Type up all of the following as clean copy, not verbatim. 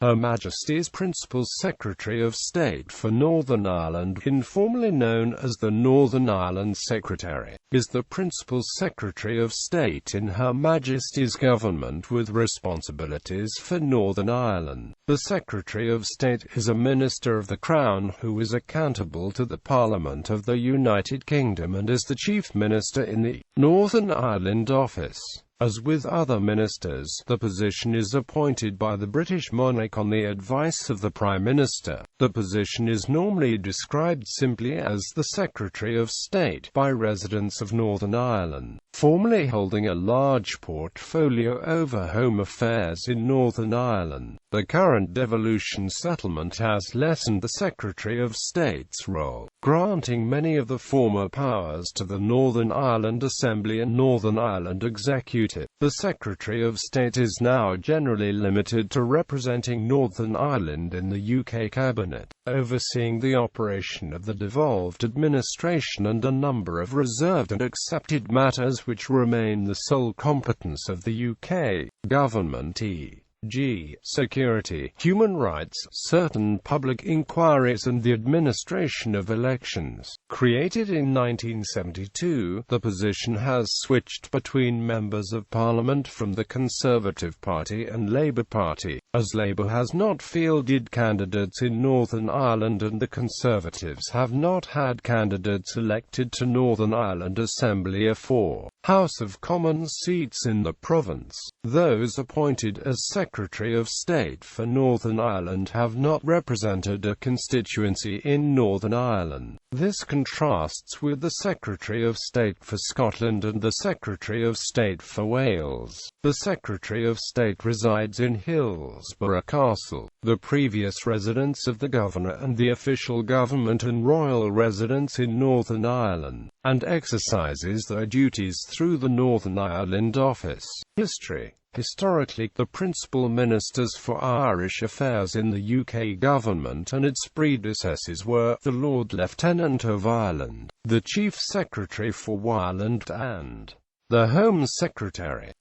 Her Majesty's Principal Secretary of State for Northern Ireland, informally known as the Northern Ireland Secretary, is the Principal Secretary of State in Her Majesty's government with responsibilities for Northern Ireland. The Secretary of State is a Minister of the Crown who is accountable to the Parliament of the United Kingdom and is the Chief Minister in the Northern Ireland Office. As with other ministers, the position is appointed by the British monarch on the advice of the Prime Minister. The position is normally described simply as the Secretary of State by residents of Northern Ireland, formerly holding a large portfolio over home affairs in Northern Ireland. The current devolution settlement has lessened the Secretary of State's role, granting many of the former powers to the Northern Ireland Assembly and Northern Ireland Executive. The Secretary of State is now generally limited to representing Northern Ireland in the UK Cabinet, overseeing the operation of the devolved administration and a number of reserved and accepted matters which remain the sole competence of the UK government, e.g., security, human rights, certain public inquiries and the administration of elections. Created in 1972, the position has switched between members of Parliament from the Conservative Party and Labour Party, as Labour has not fielded candidates in Northern Ireland and the Conservatives have not had candidates elected to Northern Ireland Assembly for House of Commons seats in the province. Those appointed as Secretary of State for Northern Ireland have not represented a constituency in Northern Ireland. This contrasts with the Secretary of State for Scotland and the Secretary of State for Wales. The Secretary of State resides in Hillsborough Castle, the previous residence of the Governor and the official government and royal residence in Northern Ireland, and exercises their duties through the Northern Ireland Office. History. Historically, the principal ministers for Irish affairs in the UK government and its predecessors were the Lord Lieutenant of Ireland, the Chief Secretary for Ireland, and the Home Secretary.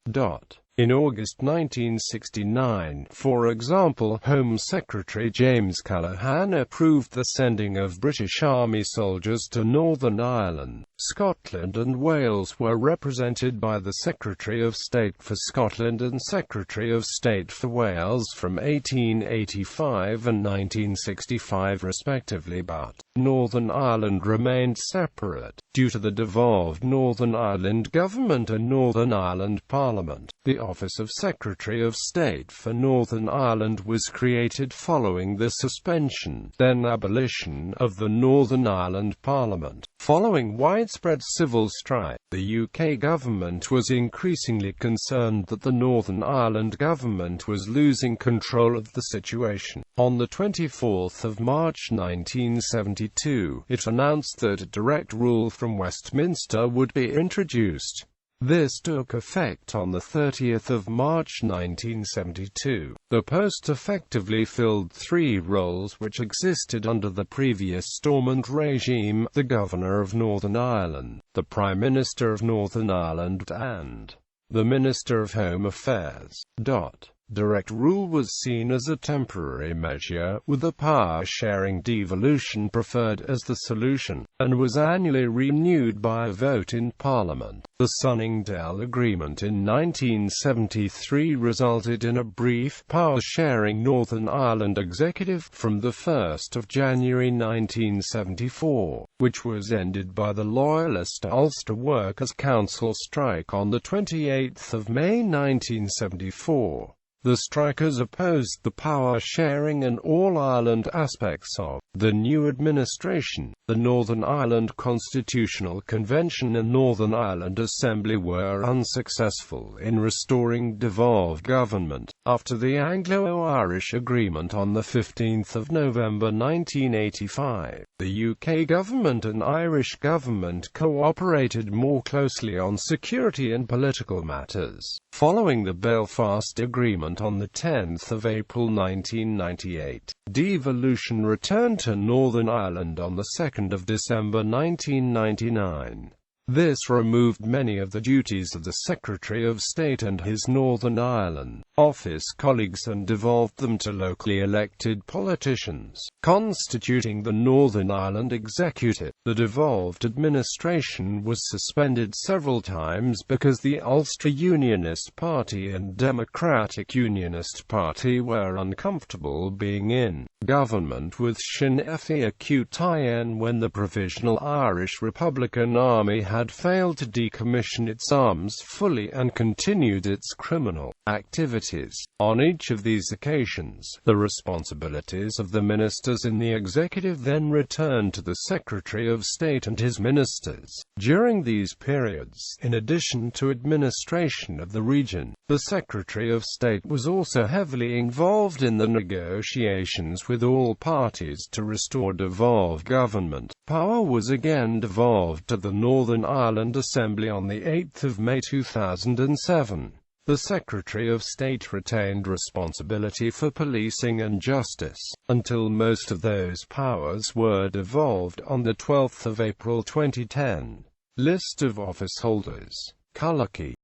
In August 1969, for example, Home Secretary James Callaghan approved the sending of British Army soldiers to Northern Ireland. Scotland and Wales were represented by the Secretary of State for Scotland and Secretary of State for Wales from 1885 and 1965 respectively, but Northern Ireland remained separate, due to the devolved Northern Ireland Government and Northern Ireland Parliament. The office of Secretary of State for Northern Ireland was created following the suspension, then abolition, of the Northern Ireland Parliament. Following widespread civil strife, the UK government was increasingly concerned that the Northern Ireland government was losing control of the situation. On the 24th of March 1972, it announced that a direct rule from Westminster would be introduced. This took effect on the 30th of March 1972. The post effectively filled three roles which existed under the previous Stormont regime: the Governor of Northern Ireland, the Prime Minister of Northern Ireland, and the Minister of Home Affairs. Direct rule was seen as a temporary measure, with the power-sharing devolution preferred as the solution, and was annually renewed by a vote in Parliament. The Sunningdale Agreement in 1973 resulted in a brief, power-sharing Northern Ireland executive from the 1st of January 1974, which was ended by the Loyalist Ulster Workers' Council strike on the 28th of May 1974. The strikers opposed the power-sharing and all-Ireland aspects of the new administration. The Northern Ireland Constitutional Convention and Northern Ireland Assembly were unsuccessful in restoring devolved government. After the Anglo-Irish Agreement on the 15th of November 1985, the UK government and Irish government cooperated more closely on security and political matters. Following the Belfast Agreement on the 10th of April 1998, devolution returned to Northern Ireland on the 2nd of December 1999. This removed many of the duties of the Secretary of State and his Northern Ireland Office colleagues and devolved them to locally elected politicians, constituting the Northern Ireland Executive. The devolved administration was suspended several times because the Ulster Unionist Party and Democratic Unionist Party were uncomfortable being in government with Sinn Féin when the Provisional Irish Republican Army had failed to decommission its arms fully and continued its criminal activities. On each of these occasions, the responsibilities of the ministers in the executive then returned to the Secretary of State and his ministers. During these periods, in addition to administration of the region, the Secretary of State was also heavily involved in the negotiations with all parties to restore devolved government. Power was again devolved to the Northern Ireland Assembly on 8 May 2007. The Secretary of State retained responsibility for policing and justice, until most of those powers were devolved on 12 April 2010. List of office holders. Colour key.